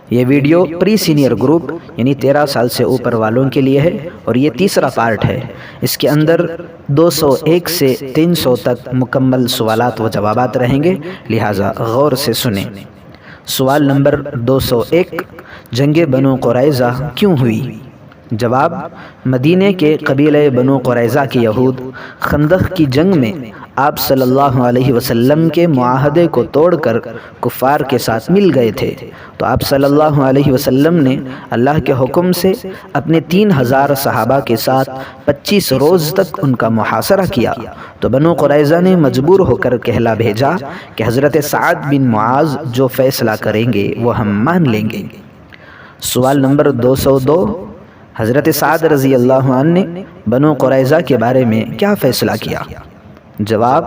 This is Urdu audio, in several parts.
یہ ویڈیو پری سینئر گروپ یعنی 13 سال سے اوپر والوں کے لیے ہے اور یہ تیسرا پارٹ ہے۔ اس کے اندر 201 سے 300 تک مکمل سوالات و جوابات رہیں گے، لہٰذا غور سے سنیں۔ سوال نمبر 201، جنگ بنو قریظہ کیوں ہوئی؟ جواب، مدینہ کے قبیلہ بنو قریظہ کے یہود خندق کی جنگ میں آپ صلی اللہ علیہ وسلم کے معاہدے کو توڑ کر کفار کے ساتھ مل گئے تھے، تو آپ صلی اللہ علیہ وسلم نے اللہ کے حکم سے اپنے 3000 صحابہ کے ساتھ 25 روز تک ان کا محاصرہ کیا، تو بنو قریظہ نے مجبور ہو کر کہلا بھیجا کہ حضرت سعد بن معاذ جو فیصلہ کریں گے وہ ہم مان لیں گے۔ سوال نمبر 202، حضرت سعد رضی اللہ عنہ نے بنو قریظہ کے بارے میں کیا فیصلہ کیا؟ جواب،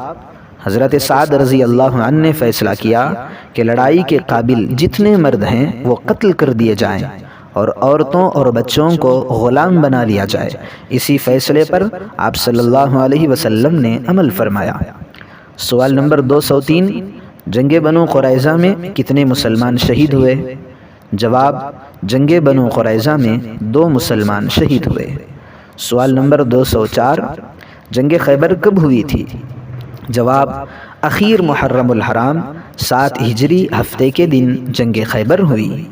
حضرت سعد رضی اللہ عنہ نے فیصلہ کیا کہ لڑائی کے قابل جتنے مرد ہیں وہ قتل کر دیے جائیں اور عورتوں اور بچوں کو غلام بنا لیا جائے۔ اسی فیصلے پر آپ صلی اللہ علیہ وسلم نے عمل فرمایا۔ سوال نمبر 203، جنگ بنو قریظہ میں کتنے مسلمان شہید ہوئے؟ جواب، جنگ بنو قریظہ میں 2 مسلمان شہید ہوئے۔ سوال نمبر 204، جنگ خیبر کب ہوئی تھی؟ جواب، اخیر محرم الحرام 7 ہجری ہفتے کے دن جنگ خیبر ہوئی۔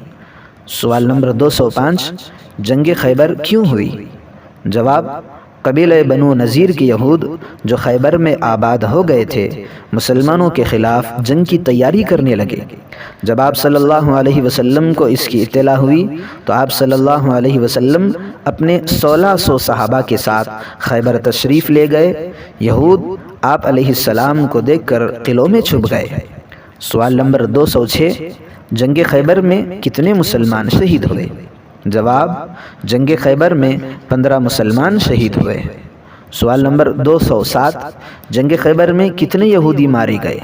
سوال نمبر 205، جنگ خیبر کیوں ہوئی؟ جواب، قبیلہ بنو نذیر کے یہود جو خیبر میں آباد ہو گئے تھے مسلمانوں کے خلاف جنگ کی تیاری کرنے لگے۔ جب آپ صلی اللہ علیہ وسلم کو اس کی اطلاع ہوئی تو آپ صلی اللہ علیہ وسلم اپنے 1600 صحابہ کے ساتھ خیبر تشریف لے گئے۔ یہود آپ علیہ السلام کو دیکھ کر قلعوں میں چھپ گئے۔ سوال نمبر 206، جنگ خیبر میں کتنے مسلمان شہید ہوئے؟ جواب، جنگ خیبر میں 15 مسلمان شہید ہوئے۔ سوال نمبر 207، جنگ خیبر میں کتنے یہودی مارے گئے؟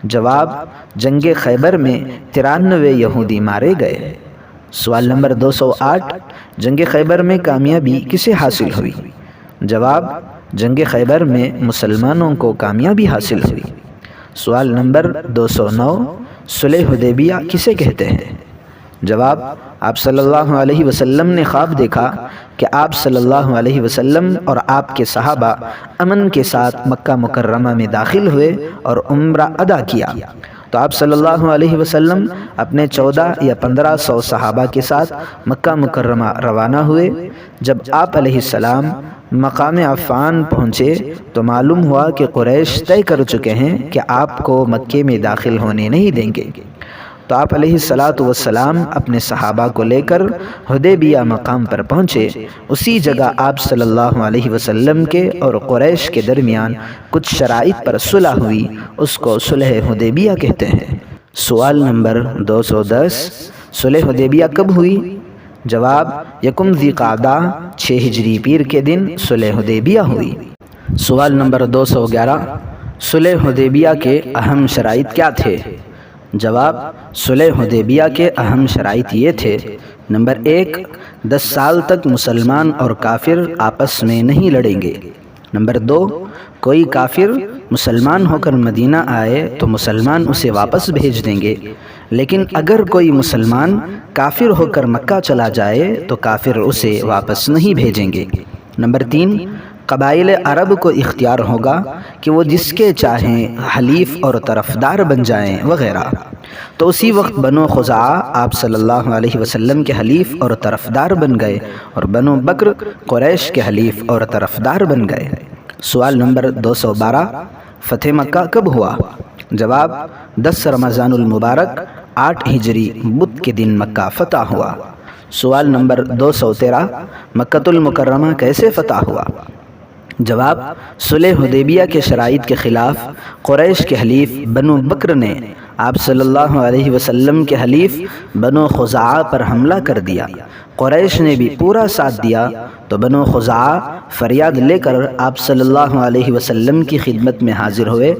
جواب، جنگ خیبر میں 93 یہودی مارے گئے۔ سوال نمبر 208، جنگ خیبر میں کامیابی کسے حاصل ہوئی؟ جواب، جنگ خیبر میں مسلمانوں کو کامیابی حاصل ہوئی۔ سوال نمبر 209، صلح حدیبیہ کسے کہتے ہیں؟ جواب، آپ صلی اللہ علیہ وسلم نے خواب دیکھا کہ آپ صلی اللہ علیہ وسلم اور آپ کے صحابہ امن کے ساتھ مکہ مکرمہ میں داخل ہوئے اور عمرہ ادا کیا، تو آپ صلی اللہ علیہ وسلم اپنے 14 یا 1500 صحابہ کے ساتھ مکہ مکرمہ روانہ ہوئے۔ جب آپ علیہ السلام مقام عفان پہنچے تو معلوم ہوا کہ قریش طے کر چکے ہیں کہ آپ کو مکے میں داخل ہونے نہیں دیں گے، تو آپ علیہ السلام اپنے صحابہ کو لے کر حدیبیہ مقام پر پہنچے۔ اسی جگہ آپ صلی اللہ علیہ وسلم کے اور قریش کے درمیان کچھ شرائط پر صلح ہوئی، اس کو صلح حدیبیہ کہتے ہیں۔ سوال نمبر 210، صلح حدیبیہ کب ہوئی؟ جواب، یکم ذی قعدہ 6 ہجری پیر کے دن صلح حدیبیہ ہوئی۔ سوال نمبر 211، صلح حدیبیہ کے اہم شرائط کیا تھے؟ جواب، صلح حدیبیہ کے اہم شرائط یہ تھے: نمبر 1، 10 سال تک مسلمان اور کافر آپس میں نہیں لڑیں گے۔ نمبر 2، کوئی کافر مسلمان ہو کر مدینہ آئے تو مسلمان اسے واپس بھیج دیں گے، لیکن اگر کوئی مسلمان کافر ہو کر مکہ چلا جائے تو کافر اسے واپس نہیں بھیجیں گے۔ نمبر 3، قبائل عرب کو اختیار ہوگا کہ وہ جس کے چاہیں حلیف اور طرفدار بن جائیں وغیرہ، تو اسی وقت بنو خزاعہ آپ صلی اللہ علیہ وسلم کے حلیف اور طرفدار بن گئے اور بنو بکر قریش کے حلیف اور طرفدار بن گئے۔ سوال نمبر 212، فتح مکہ کب ہوا؟ جواب، 10 رمضان المبارک 8 ہجری بدھ کے دن مکہ فتح ہوا۔ سوال نمبر 213، مکۃ المکرمہ کیسے فتح ہوا؟ جواب، صلح حدیبیہ کے شرائط کے خلاف قریش کے حلیف بنو بکر نے آپ صلی اللہ علیہ وسلم کے حلیف بنو خزاعہ پر حملہ کر دیا۔ قریش نے بھی پورا ساتھ دیا تو بنو خزاعہ فریاد لے کر آپ صلی اللہ علیہ وسلم کی خدمت میں حاضر ہوئے،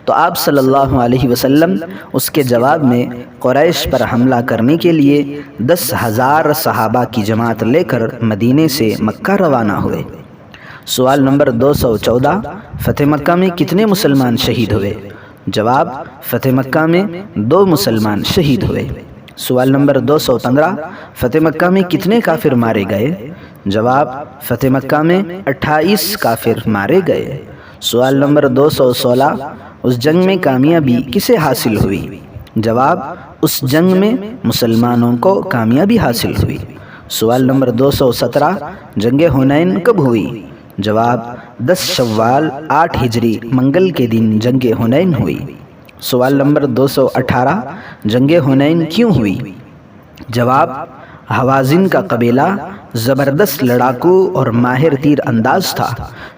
تو آپ صلی اللہ علیہ وسلم اس کے جواب میں قریش پر حملہ کرنے کے لیے 10,000 صحابہ کی جماعت لے کر مدینے سے مکہ روانہ ہوئے۔ سوال نمبر 214، فتح مکہ میں کتنے مسلمان شہید ہوئے؟ جواب، فتح مکہ میں 2 مسلمان شہید ہوئے۔ سوال نمبر 215، فتح مکہ میں کتنے کافر مارے گئے؟ جواب، فتح مکہ میں 28 کافر مارے گئے۔ سوال نمبر 216، اس جنگ میں کامیابی کسے حاصل ہوئی؟ جواب، اس جنگ میں مسلمانوں کو کامیابی حاصل ہوئی۔ سوال نمبر 217، جنگ حنین کب ہوئی؟ جواب، 10 شوال 8 ہجری منگل کے دن جنگ حنین ہوئی۔ سوال نمبر 218، جنگ حنین کیوں ہوئی؟ جواب، حوازن کا قبیلہ زبردست لڑاکو اور ماہر تیر انداز تھا۔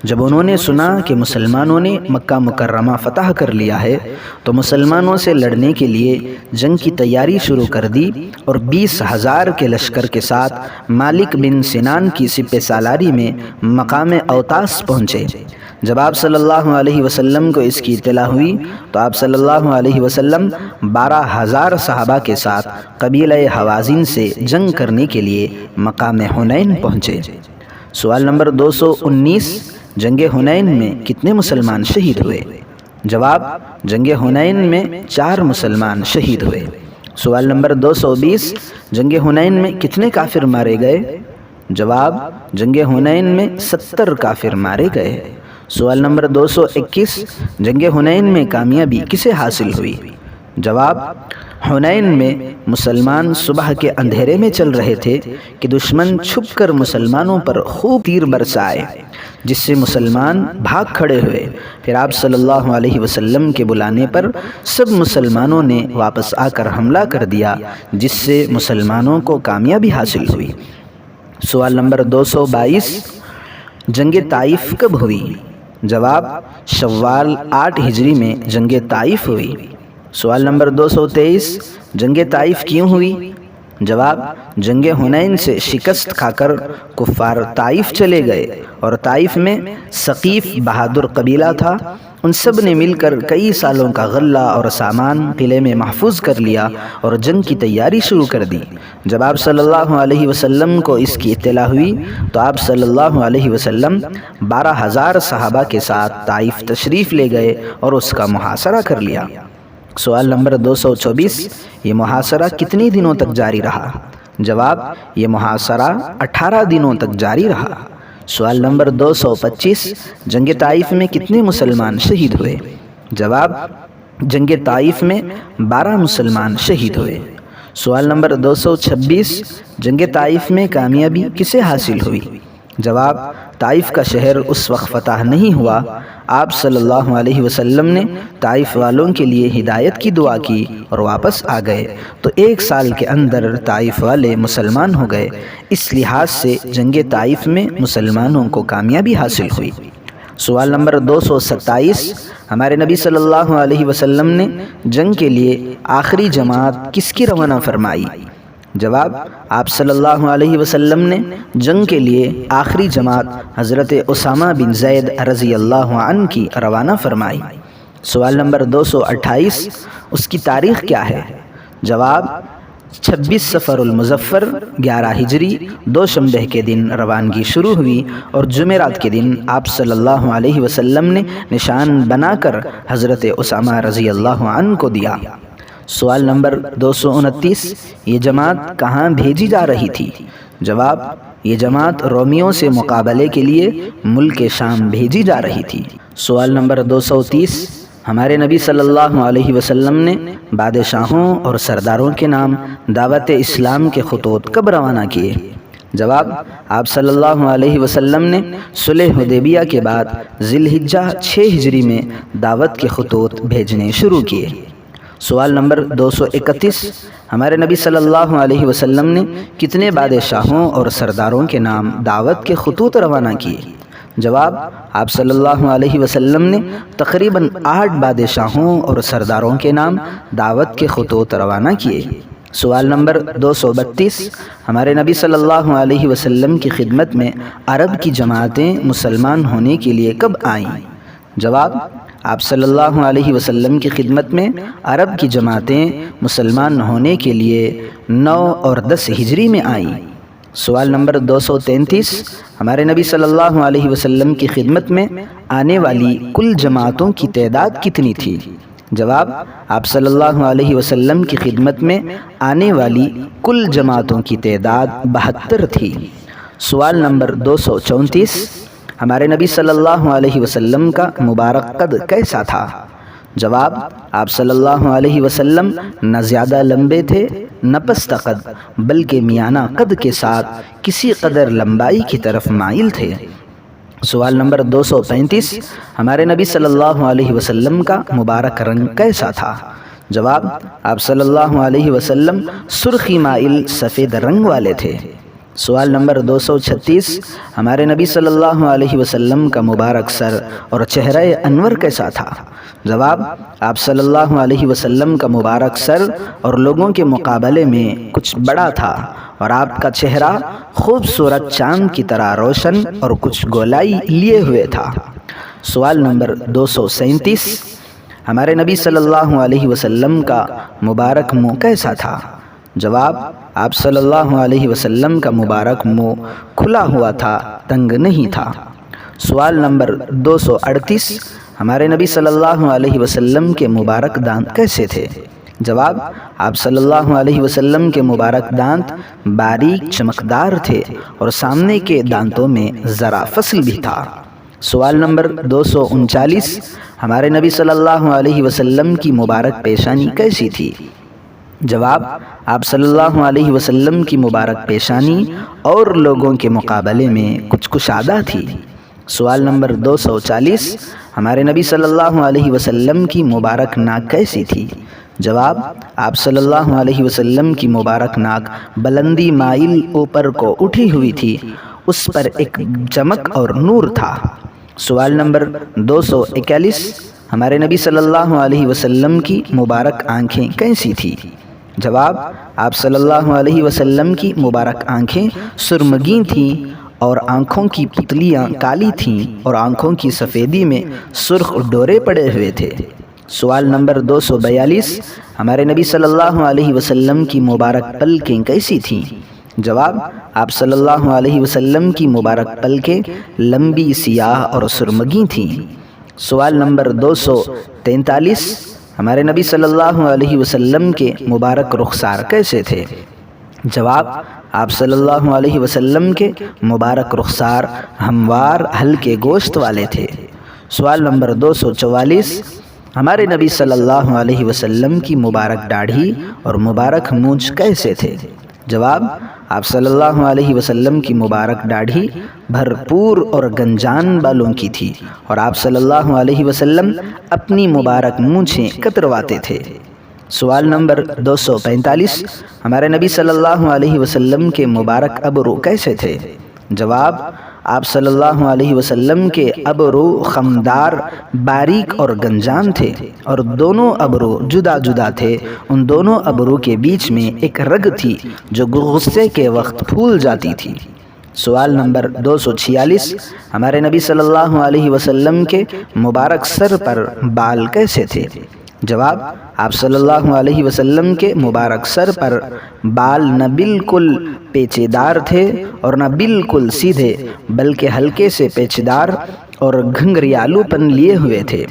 جب انہوں نے سنا کہ مسلمانوں نے مکہ مکرمہ فتح کر لیا ہے تو مسلمانوں سے لڑنے کے لیے جنگ کی تیاری شروع کر دی اور 20,000 کے لشکر کے ساتھ مالک بن سنان کی سپہ سالاری میں مقام اوطاس پہنچے۔ جب آپ صلی اللہ علیہ وسلم کو اس کی اطلاع ہوئی تو آپ صلی اللہ علیہ وسلم 12,000 صحابہ کے ساتھ قبیلہ حوازن سے جنگ کرنے کے لیے مقام حنین پہنچے۔ سوال نمبر 219، جنگ حنین میں کتنے مسلمان شہید ہوئے؟ جواب، جنگ حنین میں 4 مسلمان شہید ہوئے۔ سوال نمبر 220، جنگ حنین میں کتنے کافر مارے گئے؟ جواب، جنگ حنین میں 70 کافر مارے گئے۔ سوال نمبر 221، جنگ حنین میں کامیابی کسے حاصل ہوئی؟ جواب، حنین میں مسلمان صبح کے اندھیرے میں چل رہے تھے کہ دشمن چھپ کر مسلمانوں پر خوب تیر برسائے، جس سے مسلمان بھاگ کھڑے ہوئے۔ پھر آپ صلی اللہ علیہ وسلم کے بلانے پر سب مسلمانوں نے واپس آ کر حملہ کر دیا، جس سے مسلمانوں کو کامیابی حاصل ہوئی۔ سوال نمبر 222، جنگ طائف کب ہوئی؟ جواب، شوال 8 ہجری میں جنگ طائف ہوئی۔ سوال نمبر 223، جنگ طائف کیوں ہوئی؟ جواب، جنگ حنین سے شکست کھا کر کفار طائف چلے گئے اور طائف میں ثقیف بہادر قبیلہ تھا۔ ان سب نے مل کر کئی سالوں کا غلہ اور سامان قلعے میں محفوظ کر لیا اور جنگ کی تیاری شروع کر دی۔ جب آپ صلی اللہ علیہ وسلم کو اس کی اطلاع ہوئی تو آپ صلی اللہ علیہ وسلم 12,000 صحابہ کے ساتھ طائف تشریف لے گئے اور اس کا محاصرہ کر لیا۔ سوال نمبر 224، یہ محاصرہ کتنی دنوں تک جاری رہا؟ جواب، یہ محاصرہ 18 دنوں تک جاری رہا۔ سوال نمبر 225، جنگ طائف میں کتنے مسلمان شہید ہوئے؟ جواب، جنگ طائف میں 12 مسلمان شہید ہوئے۔ سوال نمبر 226، جنگ طائف میں کامیابی کسے حاصل ہوئی؟ جواب، طائف کا شہر اس وقت فتح نہیں ہوا۔ آپ صلی اللہ علیہ وسلم نے طائف والوں کے لیے ہدایت کی دعا کی اور واپس آ گئے تو 1 سال کے اندر طائف والے مسلمان ہو گئے۔ اس لحاظ سے جنگ طائف میں مسلمانوں کو کامیابی حاصل ہوئی۔ سوال نمبر 227، ہمارے نبی صلی اللہ علیہ وسلم نے جنگ کے لیے آخری جماعت کس کی روانہ فرمائی؟ جواب، آپ صلی اللہ علیہ وسلم نے جنگ کے لیے آخری جماعت حضرت اسامہ بن زید رضی اللہ عنہ کی روانہ فرمائی۔ سوال نمبر 228، اس کی تاریخ کیا ہے؟ جواب، 26 صفر المظفر 11 ہجری دوشنبہ کے دن روانگی شروع ہوئی اور جمعرات کے دن آپ صلی اللہ علیہ وسلم نے نشان بنا کر حضرت اسامہ رضی اللہ عنہ کو دیا۔ سوال نمبر 229، یہ جماعت کہاں بھیجی جا رہی تھی؟ جواب، یہ جماعت رومیوں سے مقابلے کے لیے ملک شام بھیجی جا رہی تھی۔ سوال نمبر 230، ہمارے نبی صلی اللہ علیہ وسلم نے بادشاہوں اور سرداروں کے نام دعوت اسلام کے خطوط کب روانہ کیے؟ جواب، آپ صلی اللہ علیہ وسلم نے صلح حدیبیہ کے بعد ذی الحجہ 6 ہجری میں دعوت کے خطوط بھیجنے شروع کیے۔ سوال نمبر 231، ہمارے نبی صلی اللہ علیہ وسلم نے کتنے بادشاہوں اور سرداروں کے نام دعوت کے خطوط روانہ کیے؟ جواب، آپ صلی اللہ علیہ وسلم نے تقریباً 8 بادشاہوں اور سرداروں کے نام دعوت کے خطوط روانہ کیے۔ سوال نمبر 232، ہمارے نبی صلی اللہ علیہ وسلم کی خدمت میں عرب کی جماعتیں مسلمان ہونے کے لیے کب آئیں؟ جواب، آپ صلی اللہ علیہ وسلم کی خدمت میں عرب کی جماعتیں مسلمان ہونے کے لیے 9 اور 10 ہجری میں آئیں۔ سوال نمبر 233، ہمارے نبی صلی اللہ علیہ وسلم کی خدمت میں آنے والی کل جماعتوں کی تعداد کتنی تھی؟ جواب: آپ صلی اللہ علیہ وسلم کی خدمت میں آنے والی کل جماعتوں کی تعداد 72 تھی۔ سوال نمبر 234، ہمارے نبی صلی اللہ علیہ وسلم کا مبارک قد کیسا تھا؟ جواب: آپ صلی اللہ علیہ وسلم نہ زیادہ لمبے تھے نہ پست قد، بلکہ میانہ قد کے ساتھ کسی قدر لمبائی کی طرف مائل تھے۔ سوال نمبر 235، ہمارے نبی صلی اللہ علیہ وسلم کا مبارک رنگ کیسا تھا؟ جواب: آپ صلی اللہ علیہ وسلم سرخی مائل سفید رنگ والے تھے۔ سوال نمبر 236، ہمارے نبی صلی اللہ علیہ وسلم کا مبارک سر اور چہرہ انور کیسا تھا؟ جواب: آپ صلی اللہ علیہ وسلم کا مبارک سر اور لوگوں کے مقابلے میں کچھ بڑا تھا، اور آپ کا چہرہ خوبصورت چاند کی طرح روشن اور کچھ گولائی لیے ہوئے تھا۔ سوال نمبر 237، ہمارے نبی صلی اللہ علیہ وسلم کا مبارک منہ کیسا تھا؟ جواب: آپ صلی اللہ علیہ وسلم کا مبارک منہ کھلا ہوا تھا، تنگ نہیں تھا۔ سوال نمبر 238، ہمارے نبی صلی اللہ علیہ وسلم کے مبارک دانت کیسے تھے؟ جواب: آپ صلی اللہ علیہ وسلم کے مبارک دانت باریک چمکدار تھے اور سامنے کے دانتوں میں ذرا فصل بھی تھا۔ سوال نمبر 239، ہمارے نبی صلی اللہ علیہ وسلم کی مبارک پیشانی کیسی تھی؟ جواب: آپ صلی اللہ علیہ وسلم کی مبارک پیشانی اور لوگوں کے مقابلے میں کچھ کشادہ تھی۔ سوال نمبر 240، ہمارے نبی صلی اللہ علیہ وسلم کی مبارک ناک کیسی تھی؟ جواب: آپ صلی اللہ علیہ وسلم کی مبارک ناک بلندی مائل اوپر کو اٹھی ہوئی تھی، اس پر ایک چمک اور نور تھا۔ سوال نمبر 241، ہمارے نبی صلی اللہ علیہ وسلم کی مبارک آنکھیں کیسی تھی؟ جواب: آپ صلی اللہ علیہ وسلم کی مبارک آنکھیں سرمگی تھیں اور آنکھوں کی پتلیاں کالی تھیں اور آنکھوں کی سفیدی میں سرخ ڈورے پڑے ہوئے تھے۔ سوال نمبر 242، ہمارے نبی صلی اللہ علیہ وسلم کی مبارک پلکیں کیسی تھیں؟ جواب: آپ صلی اللہ علیہ وسلم کی مبارک پلکیں لمبی سیاہ اور سرمگی تھیں۔ سوال نمبر 243، ہمارے نبی صلی اللہ علیہ وسلم کے مبارک رخسار کیسے تھے؟ جواب: آپ صلی اللہ علیہ وسلم کے مبارک رخسار ہموار ہلکے گوشت والے تھے۔ سوال نمبر 244، ہمارے نبی صلی اللہ علیہ وسلم کی مبارک داڑھی اور مبارک مونچھ کیسے تھے؟ جواب: آپ صلی اللہ علیہ وسلم کی مبارک داڑھی بھرپور اور گنجان بالوں کی تھی اور آپ صلی اللہ علیہ وسلم اپنی مبارک مونچھیں کترواتے تھے۔ سوال نمبر 245، ہمارے نبی صلی اللہ علیہ وسلم کے مبارک ابرو کیسے تھے؟ جواب: آپ صلی اللہ علیہ وسلم کے ابرو خمدار، باریک اور گنجان تھے اور دونوں ابرو جدا جدا تھے۔ ان دونوں ابرو کے بیچ میں ایک رگ تھی جو غصے کے وقت پھول جاتی تھی۔ سوال نمبر 246، ہمارے نبی صلی اللہ علیہ وسلم کے مبارک سر پر بال کیسے تھے؟ جواب: آپ صلی اللہ علیہ وسلم کے مبارک سر پر بال نہ بالکل پیچے دار تھے اور نہ بالکل سیدھے، بلکہ ہلکے سے پیچ دار اور گھنگریالو پن لیے ہوئے تھے۔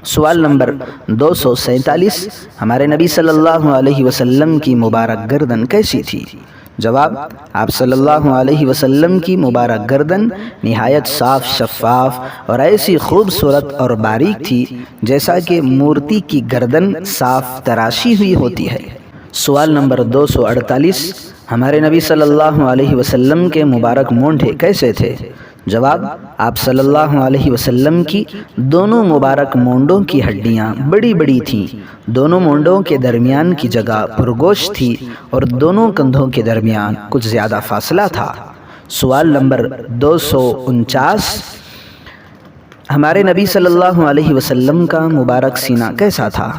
سوال نمبر 247، ہمارے نبی صلی اللہ علیہ وسلم کی مبارک گردن کیسی تھی؟ جواب: آپ صلی اللہ علیہ وسلم کی مبارک گردن نہایت صاف شفاف اور ایسی خوبصورت اور باریک تھی جیسا کہ مورتی کی گردن صاف تراشی ہوئی ہوتی ہے۔ سوال نمبر 248، ہمارے نبی صلی اللہ علیہ وسلم کے مبارک مونڈھے کیسے تھے؟ جواب: آپ صلی اللہ علیہ وسلم کی دونوں مبارک مونڈوں کی ہڈیاں بڑی بڑی تھیں، دونوں مونڈوں کے درمیان کی جگہ پرگوشت تھی اور دونوں کندھوں کے درمیان کچھ زیادہ فاصلہ تھا۔ سوال نمبر 249، ہمارے نبی صلی اللہ علیہ وسلم کا مبارک سینہ کیسا تھا؟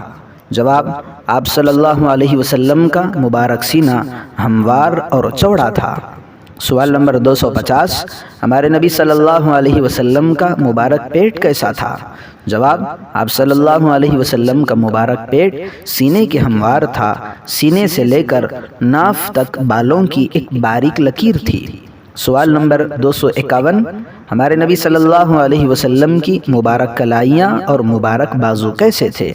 جواب: آپ صلی اللہ علیہ وسلم کا مبارک سینہ ہموار اور چوڑا تھا۔ سوال نمبر 250، ہمارے نبی صلی اللہ علیہ وسلم کا مبارک پیٹ کیسا تھا؟ جواب: آپ صلی اللہ علیہ وسلم کا مبارک پیٹ سینے کے ہموار تھا، سینے سے لے کر ناف تک بالوں کی ایک باریک لکیر تھی۔ سوال نمبر 251، ہمارے نبی صلی اللہ علیہ وسلم کی مبارک کلائیاں اور مبارک بازو کیسے تھے؟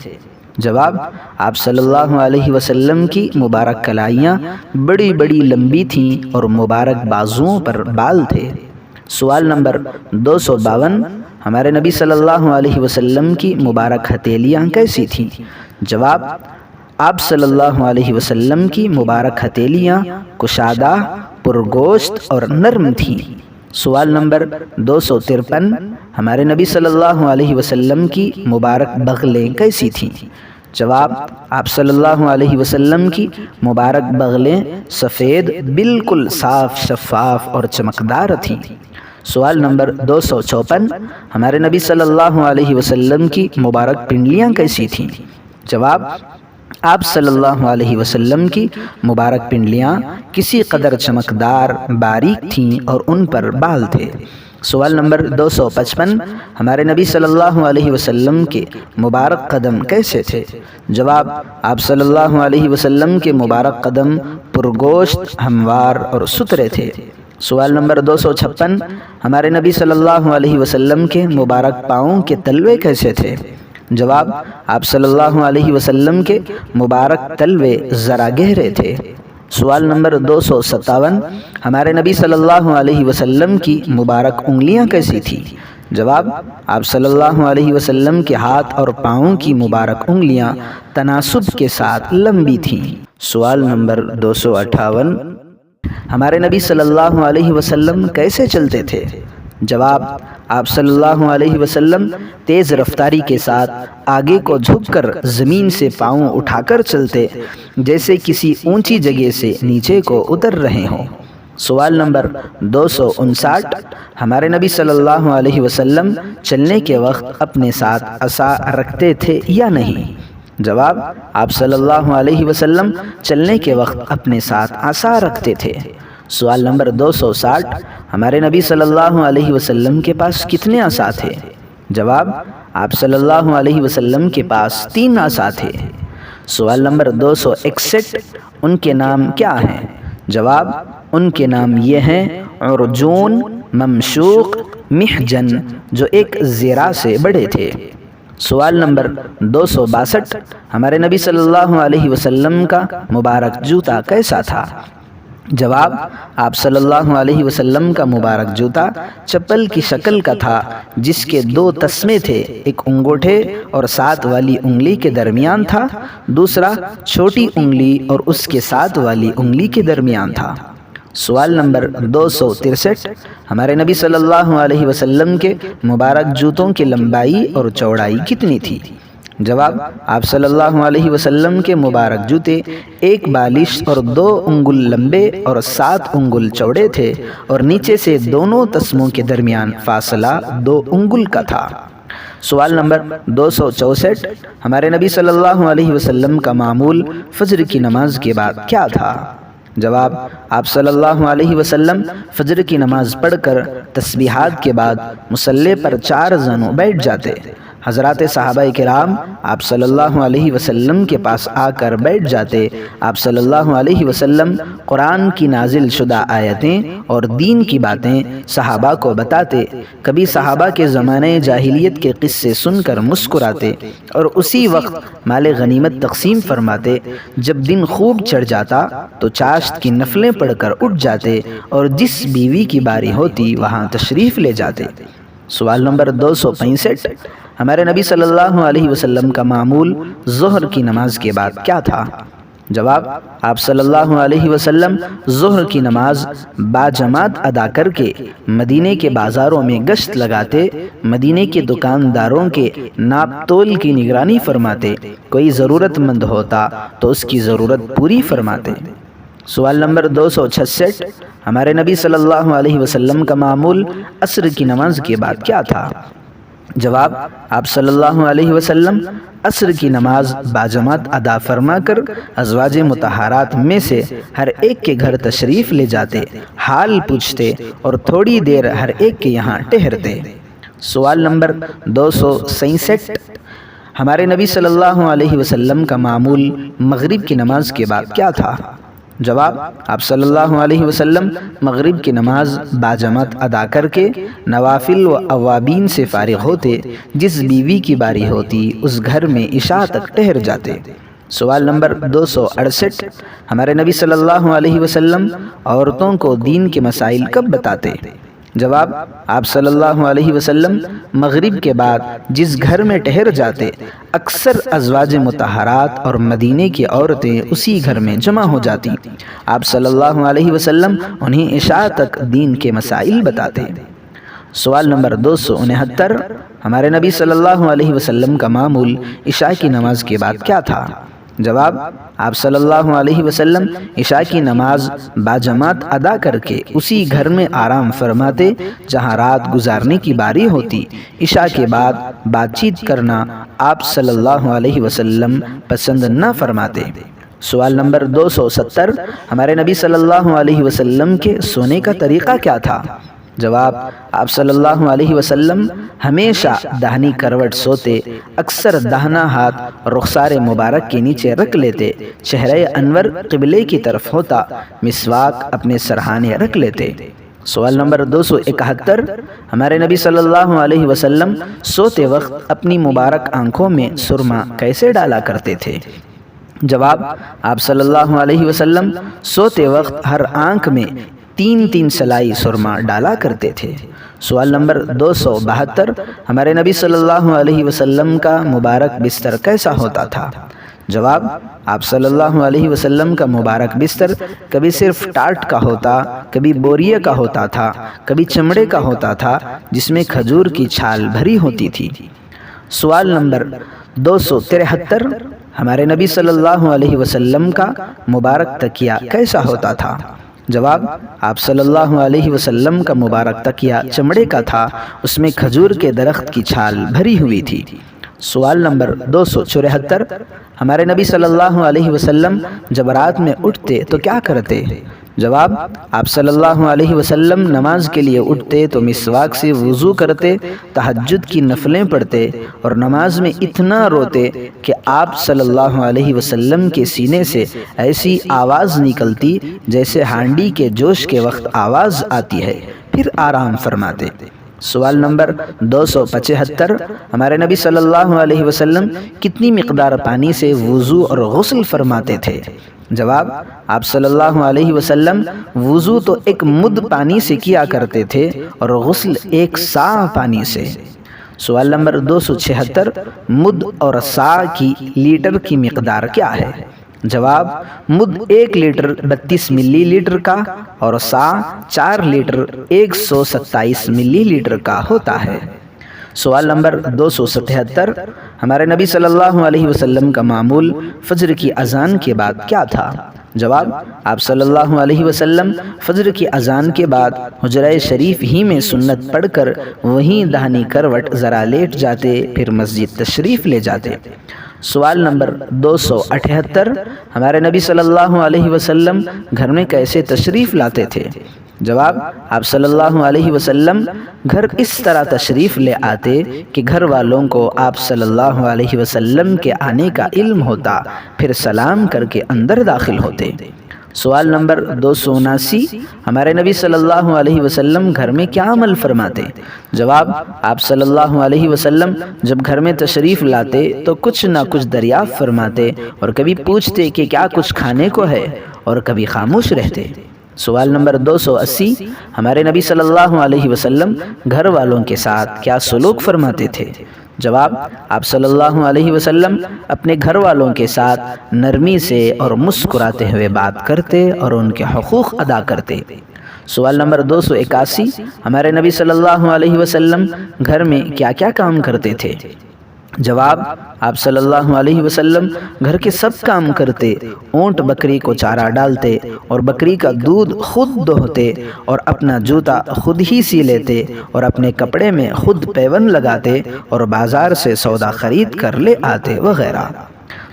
جواب: آپ صلی اللہ علیہ وسلم کی مبارک کلائیاں بڑی بڑی لمبی تھیں اور مبارک بازوؤں پر بال تھے۔ سوال نمبر 252، ہمارے نبی صلی اللہ علیہ وسلم کی مبارک ہتھیلیاں کیسی تھیں؟ جواب: آپ صلی اللہ علیہ وسلم کی مبارک ہتھیلیاں کشادہ، پرگوشت اور نرم تھیں۔ سوال نمبر 253، ہمارے نبی صلی اللہ علیہ وسلم کی مبارک بغلیں کیسی تھیں؟ جواب: آپ صلی اللہ علیہ وسلم کی مبارک بغلیں سفید، بالکل صاف، شفاف اور چمکدار تھیں۔ سوال نمبر 254، ہمارے نبی صلی اللہ علیہ وسلم کی مبارک پنڈلیاں کیسی تھیں؟ جواب: آپ صلی اللہ علیہ وسلم کی مبارک پنڈلیاں کسی قدر چمکدار، باریک تھیں اور ان پر بال تھے۔ سوال نمبر 255، ہمارے نبی صلی اللہ علیہ وسلم کے مبارک قدم کیسے تھے؟ جواب: آپ صلی اللہ علیہ وسلم کے مبارک قدم پرگوشت، ہموار اور ستھرے تھے۔ سوال نمبر 256، ہمارے نبی صلی اللہ علیہ وسلم کے مبارک پاؤں کے تلوے کیسے تھے؟ جواب: آپ صلی اللہ علیہ وسلم کے مبارک تلوے ذرا گہرے تھے۔ سوال نمبر 257، ہمارے نبی صلی اللہ علیہ وسلم کی مبارک انگلیاں کیسی تھیں؟ جواب: آپ صلی اللہ علیہ وسلم کے ہاتھ اور پاؤں کی مبارک انگلیاں تناسب کے ساتھ لمبی تھیں۔ سوال نمبر 258، ہمارے نبی صلی اللہ علیہ وسلم کیسے چلتے تھے؟ جواب: آپ صلی اللہ علیہ وسلم تیز رفتاری کے ساتھ آگے کو جھک کر زمین سے پاؤں اٹھا کر چلتے، جیسے کسی اونچی جگہ سے نیچے کو اتر رہے ہوں۔ سوال نمبر 259، ہمارے نبی صلی اللہ علیہ وسلم چلنے کے وقت اپنے ساتھ عصا رکھتے تھے یا نہیں؟ جواب: آپ صلی اللہ علیہ وسلم چلنے کے وقت اپنے ساتھ عصا رکھتے تھے۔ سوال نمبر 260، ہمارے نبی صلی اللہ علیہ وسلم کے پاس کتنے عصا تھے؟ جواب: آپ صلی اللہ علیہ وسلم کے پاس 3 عصا تھے۔ سوال نمبر 261، ان کے نام کیا ہیں؟ جواب: ان کے نام یہ ہیں عرجون، ممشوق، محجن، جو ایک ذراع سے بڑے تھے۔ سوال نمبر 262، ہمارے نبی صلی اللہ علیہ وسلم کا مبارک جوتا کیسا تھا؟ جواب: آپ صلی اللہ علیہ وسلم کا مبارک جوتا چپل کی شکل کا تھا، جس کے 2 تسمے تھے، ایک انگوٹھے اور ساتھ والی انگلی کے درمیان تھا، دوسرا چھوٹی انگلی اور اس کے ساتھ والی انگلی کے درمیان تھا۔ سوال نمبر 263، ہمارے نبی صلی اللہ علیہ وسلم کے مبارک جوتوں کی لمبائی اور چوڑائی کتنی تھی؟ جواب: آپ صلی اللہ علیہ وسلم کے مبارک جوتے 1 بالش اور 2 انگل لمبے اور 7 انگل چوڑے تھے، اور نیچے سے دونوں تسموں کے درمیان فاصلہ 2 انگل کا تھا۔ سوال نمبر 264، ہمارے نبی صلی اللہ علیہ وسلم کا معمول فجر کی نماز کے بعد کیا تھا؟ جواب: آپ صلی اللہ علیہ وسلم فجر کی نماز پڑھ کر تسبیحات کے بعد مصلی پر 4 زانوں بیٹھ جاتے۔ حضرات صحابہ کرام آپ صلی اللہ علیہ وسلم کے پاس آ کر بیٹھ جاتے۔ آپ صلی اللہ علیہ وسلم قرآن کی نازل شدہ آیتیں اور دین کی باتیں صحابہ کو بتاتے، کبھی صحابہ کے زمانے جاہلیت کے قصے سن کر مسکراتے اور اسی وقت مال غنیمت تقسیم فرماتے۔ جب دن خوب چڑھ جاتا تو چاشت کی نفلیں پڑھ کر اٹھ جاتے اور جس بیوی کی باری ہوتی وہاں تشریف لے جاتے۔ سوال نمبر 265، ہمارے نبی صلی اللہ علیہ وسلم کا معمول ظہر کی نماز کے بعد کیا تھا؟ جواب: آپ صلی اللہ علیہ وسلم ظہر کی نماز باجماعت ادا کر کے مدینے کے بازاروں میں گشت لگاتے، مدینے کے دکانداروں کے ناپ تول کی نگرانی فرماتے، کوئی ضرورت مند ہوتا تو اس کی ضرورت پوری فرماتے۔ سوال نمبر 266، ہمارے نبی صلی اللہ علیہ وسلم کا معمول عصر کی نماز کے بعد کیا تھا؟ جواب: آپ صلی اللہ علیہ وسلم عصر کی نماز باجماعت ادا فرما کر ازواج مطہرات میں سے ہر ایک کے گھر تشریف لے جاتے، حال پوچھتے اور تھوڑی دیر ہر ایک کے یہاں ٹہرتے۔ سوال نمبر 267، ہمارے نبی صلی اللہ علیہ وسلم کا معمول مغرب کی نماز کے بعد کیا تھا؟ جواب: آپ صلی اللہ علیہ وسلم مغرب کی نماز باجماعت ادا کر کے نوافل و اوابین سے فارغ ہوتے، جس بیوی کی باری ہوتی اس گھر میں عشاء تک ٹھہر جاتے۔ سوال نمبر 268، ہمارے نبی صلی اللہ علیہ وسلم عورتوں کو دین کے مسائل کب بتاتے؟ جواب: آپ صلی اللہ علیہ وسلم مغرب کے بعد جس گھر میں ٹھہر جاتے، اکثر ازواج مطہرات اور مدینے کی عورتیں اسی گھر میں جمع ہو جاتی، آپ صلی اللہ علیہ وسلم انہیں عشاء تک دین کے مسائل بتاتے۔ سوال نمبر 269، ہمارے نبی صلی اللہ علیہ وسلم کا معمول عشاء کی نماز کے بعد کیا تھا؟ جواب: آپ صلی اللہ علیہ وسلم عشاء کی نماز باجماعت ادا کر کے اسی گھر میں آرام فرماتے جہاں رات گزارنے کی باری ہوتی۔ عشاء کے بعد بات چیت کرنا آپ صلی اللہ علیہ وسلم پسند نہ فرماتے۔ سوال نمبر 270، ہمارے نبی صلی اللہ علیہ وسلم کے سونے کا طریقہ کیا تھا؟ جواب: آپ صلی اللہ علیہ وسلم ہمیشہ داہنی کروٹ سوتے، اکثر داہنا ہاتھ رخسار مبارک کے نیچے رکھ لیتے، چہرہ انور قبلے کی طرف ہوتا، مسواک اپنے سرہانے رکھ لیتے۔ سوال نمبر 271، ہمارے نبی صلی اللہ علیہ وسلم سوتے وقت اپنی مبارک آنکھوں میں سرما کیسے ڈالا کرتے تھے؟ جواب: آپ صلی اللہ علیہ وسلم سوتے وقت ہر آنکھ میں 3 سلائی سرما ڈالا کرتے تھے۔ سوال نمبر 272، ہمارے نبی صلی اللہ علیہ وسلم کا مبارک بستر کیسا ہوتا تھا؟ جواب: آپ صلی اللہ علیہ وسلم کا مبارک بستر کبھی صرف ٹاٹ کا ہوتا، کبھی بوریے کا ہوتا تھا، کبھی چمڑے کا ہوتا تھا جس میں کھجور کی چھال بھری ہوتی تھی۔ سوال نمبر 273، ہمارے نبی صلی اللہ علیہ وسلم کا مبارک تکیہ کیسا ہوتا تھا؟ جواب: آپ صلی اللہ علیہ وسلم کا مبارک تکیہ چمڑے کا تھا، اس میں کھجور کے درخت کی چھال بھری ہوئی تھی۔ سوال نمبر 274، ہمارے نبی صلی اللہ علیہ وسلم جب رات میں اٹھتے تو کیا کرتے؟ جواب: آپ صلی اللہ علیہ وسلم نماز کے لیے اٹھتے تو مسواک سے وضو کرتے، تہجد کی نفلیں پڑھتے اور نماز میں اتنا روتے کہ آپ صلی اللہ علیہ وسلم کے سینے سے ایسی آواز نکلتی جیسے ہانڈی کے جوش کے وقت آواز آتی ہے، پھر آرام فرماتے۔ سوال نمبر 275، ہمارے نبی صلی اللہ علیہ وسلم کتنی مقدار پانی سے وضو اور غسل فرماتے تھے؟ جواب: آپ صلی اللہ علیہ وسلم وضو تو 1 مد پانی سے کیا کرتے تھے اور غسل 1 صاع پانی سے۔ سوال نمبر 276، مد اور صاع کی لیٹر کی مقدار کیا ہے؟ جواب: مد 1 لیٹر 32 ملی لیٹر کا اور صاع 4 لیٹر 127 ملی لیٹر کا ہوتا ہے۔ سوال نمبر 277، ہمارے نبی صلی اللہ علیہ وسلم کا معمول فجر کی اذان کے بعد کیا تھا؟ جواب: آپ صلی اللہ علیہ وسلم فجر کی اذان کے بعد حجرہ شریف ہی میں سنت پڑھ کر وہیں داہنی کروٹ ذرا لیٹ جاتے، پھر مسجد تشریف لے جاتے۔ سوال نمبر 278، ہمارے نبی صلی اللہ علیہ وسلم گھر میں کیسے تشریف لاتے تھے؟ جواب: آپ صلی اللہ علیہ وسلم گھر اس طرح تشریف لے آتے کہ گھر والوں کو آپ صلی اللہ علیہ وسلم کے آنے کا علم ہوتا، پھر سلام کر کے اندر داخل ہوتے۔ سوال نمبر 279، ہمارے نبی صلی اللہ علیہ وسلم گھر میں کیا عمل فرماتے؟ جواب: آپ صلی اللہ علیہ وسلم جب گھر میں تشریف لاتے تو کچھ نہ کچھ دریافت فرماتے اور کبھی پوچھتے کہ کیا کچھ کھانے کو ہے اور کبھی خاموش رہتے۔ سوال نمبر 280، ہمارے نبی صلی اللہ علیہ وسلم گھر والوں کے ساتھ کیا سلوک فرماتے تھے؟ جواب: آپ صلی اللہ علیہ وسلم اپنے گھر والوں کے ساتھ نرمی سے اور مسکراتے ہوئے بات کرتے اور ان کے حقوق ادا کرتے۔ سوال نمبر 281، ہمارے نبی صلی اللہ علیہ وسلم گھر میں کیا کیا کام کرتے تھے؟ جواب: آپ صلی اللہ علیہ وسلم گھر کے سب کام کرتے، اونٹ بکری کو چارہ ڈالتے اور بکری کا دودھ خود دوہتے اور اپنا جوتا خود ہی سی لیتے اور اپنے کپڑے میں خود پیوند لگاتے اور بازار سے سودا خرید کر لے آتے وغیرہ۔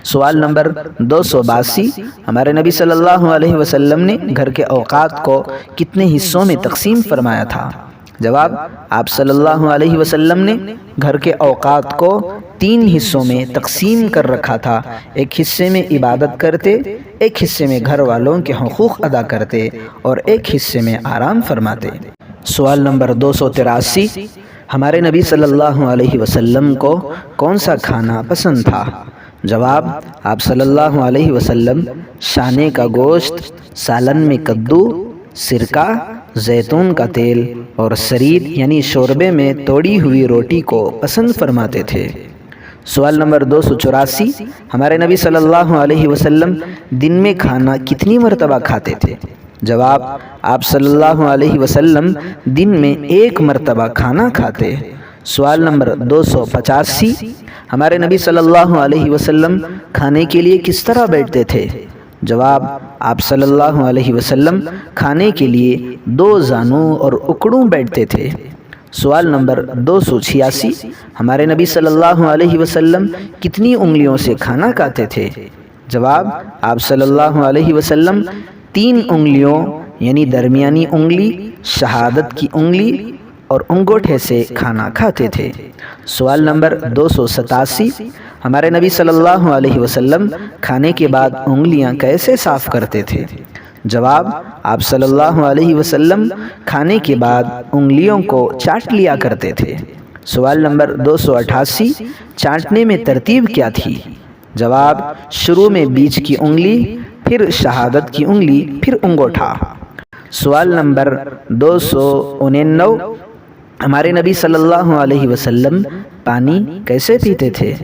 سوال نمبر 282، ہمارے نبی صلی اللہ علیہ وسلم نے گھر کے اوقات کو کتنے حصوں میں تقسیم فرمایا تھا؟ جواب: آپ صلی اللہ علیہ وسلم نے گھر کے اوقات کو 3 حصوں میں تقسیم کر رکھا تھا۔ ایک حصے میں عبادت کرتے، ایک حصے میں گھر والوں کے حقوق ادا کرتے اور ایک حصے میں آرام فرماتے۔ سوال نمبر 283، ہمارے نبی صلی اللہ علیہ وسلم کو کون سا کھانا پسند تھا؟ جواب: آپ صلی اللہ علیہ وسلم شانے کا گوشت، سالن میں کدو، سرکہ، زیتون کا تیل اور سرید یعنی شوربے میں توڑی ہوئی روٹی کو پسند فرماتے تھے۔ سوال نمبر 284، ہمارے نبی صلی اللہ علیہ وسلم دن میں کھانا کتنی مرتبہ کھاتے تھے؟ جواب: آپ صلی اللہ علیہ وسلم دن میں 1 مرتبہ کھانا کھاتے۔ سوال نمبر 285، ہمارے نبی صلی اللہ علیہ وسلم کھانے کے لیے کس طرح بیٹھتے تھے؟ جواب: آپ صلی اللہ علیہ وسلم کھانے کے لیے 2 زانوں اور اکڑوں بیٹھتے تھے۔ سوال نمبر 286، ہمارے نبی صلی اللہ علیہ وسلم کتنی انگلیوں سے کھانا کھاتے تھے؟ جواب: آپ صلی اللہ علیہ وسلم 3 انگلیوں یعنی درمیانی انگلی، شہادت کی انگلی اور انگوٹھے سے کھانا کھاتے تھے۔ سوال نمبر 287، ہمارے نبی صلی اللہ علیہ وسلم کھانے کے بعد انگلیاں کیسے صاف کرتے تھے؟ جواب: آپ صلی اللہ علیہ وسلم کھانے کے بعد انگلیوں کو چاٹ لیا کرتے تھے۔ سوال نمبر 288، چاٹنے میں ترتیب کیا تھی؟ جواب: شروع میں بیچ کی انگلی، پھر شہادت کی انگلی، پھر انگوٹھا۔ سوال نمبر 289، ہمارے نبی صلی اللہ علیہ وسلم پانی کیسے پیتے تھے؟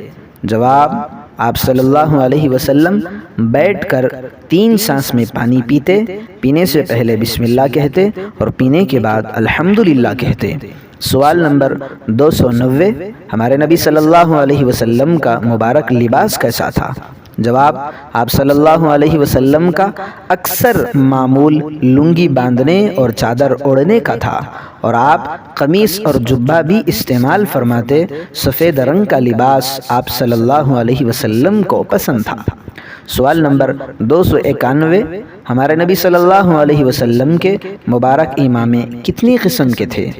جواب: آپ صلی اللہ علیہ وسلم بیٹھ کر 3 سانس میں پانی پیتے، پینے سے پہلے بسم اللہ کہتے اور پینے کے بعد الحمدللہ کہتے۔ سوال نمبر 290، ہمارے نبی صلی اللہ علیہ وسلم کا مبارک لباس کیسا تھا؟ جواب: آپ صلی اللہ علیہ وسلم کا اکثر معمول لنگی باندھنے اور چادر اوڑھنے کا تھا اور آپ قمیص اور جبہ بھی استعمال فرماتے۔ سفید رنگ کا لباس آپ صلی اللہ علیہ وسلم کو پسند تھا۔ سوال نمبر 291، ہمارے نبی صلی اللہ علیہ وسلم کے مبارک امامے کتنی قسم کے تھے؟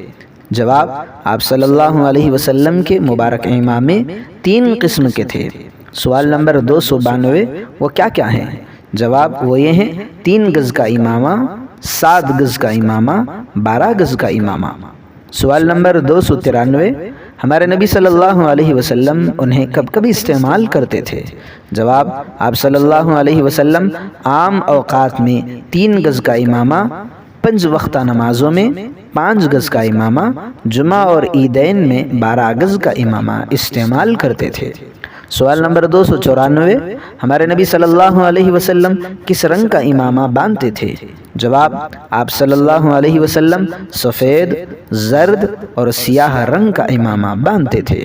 جواب: آپ صلی اللہ علیہ وسلم کے مبارک امامے 3 قسم کے تھے۔ سوال نمبر 292، وہ کیا کیا ہیں؟ جواب: وہ یہ ہیں 3 گز کا امامہ، 7 گز کا امامہ، 12 گز کا امامہ۔ سوال نمبر 293، ہمارے نبی صلی اللہ علیہ وسلم انہیں کب کب استعمال کرتے تھے؟ جواب: آپ صلی اللہ علیہ وسلم عام اوقات میں 3 گز کا امامہ، 5 وقتہ نمازوں میں 5 گز کا امامہ، جمعہ اور عیدین میں 12 گز کا امامہ استعمال کرتے تھے۔ سوال نمبر 294، ہمارے نبی صلی اللہ علیہ وسلم کس رنگ کا امامہ باندھتے تھے؟ جواب: آپ صلی اللہ علیہ وسلم سفید، زرد اور سیاہ رنگ کا امامہ باندھتے تھے۔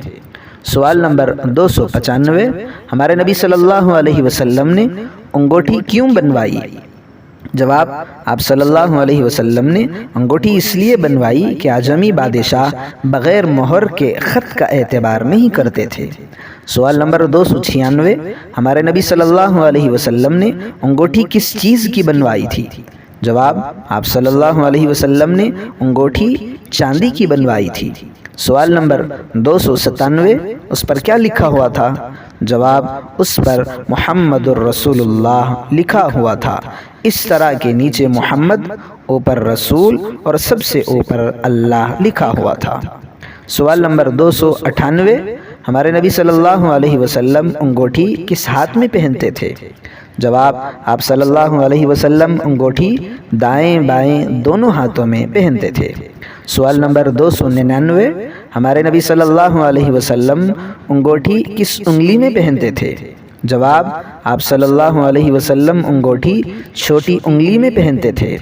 سوال نمبر 295، ہمارے نبی صلی اللہ علیہ وسلم نے انگوٹھی کیوں بنوائی؟ جواب: آپ صلی اللہ علیہ وسلم نے انگوٹھی اس لیے بنوائی کہ اعجمی بادشاہ بغیر مہر کے خط کا اعتبار نہیں کرتے تھے۔ سوال نمبر 296، ہمارے نبی صلی اللہ علیہ وسلم نے انگوٹھی کس چیز کی بنوائی تھی؟ جواب: آپ صلی اللہ علیہ وسلم نے انگوٹھی چاندی کی بنوائی تھی۔ سوال نمبر 297، اس پر کیا لکھا ہوا تھا؟ جواب: اس پر محمد الرسول اللہ لکھا ہوا تھا۔ اس طرح کے نیچے محمد، اوپر رسول اور سب سے اوپر اللہ لکھا ہوا تھا۔ سوال نمبر 298، ہمارے نبی صلی اللہ علیہ وسلم انگوٹھی کس ہاتھ میں پہنتے تھے؟ جواب: آپ صلی اللہ علیہ وسلم انگوٹھی دائیں بائیں دونوں ہاتھوں میں پہنتے تھے۔ سوال نمبر 299، ہمارے نبی صلی اللہ علیہ وسلم انگوٹھی کس انگلی میں پہنتے تھے؟ جواب: آپ صلی اللہ علیہ وسلم انگوٹھی چھوٹی انگلی میں پہنتے تھے۔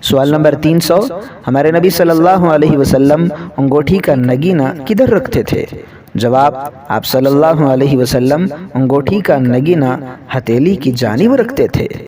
سوال نمبر 300، ہمارے نبی صلی اللہ علیہ وسلم انگوٹھی کا نگینہ کدھر رکھتے تھے؟ جواب: آپ صلی اللہ علیہ وسلم انگوٹھی کا نگینہ ہتھیلی کی جانب رکھتے تھے۔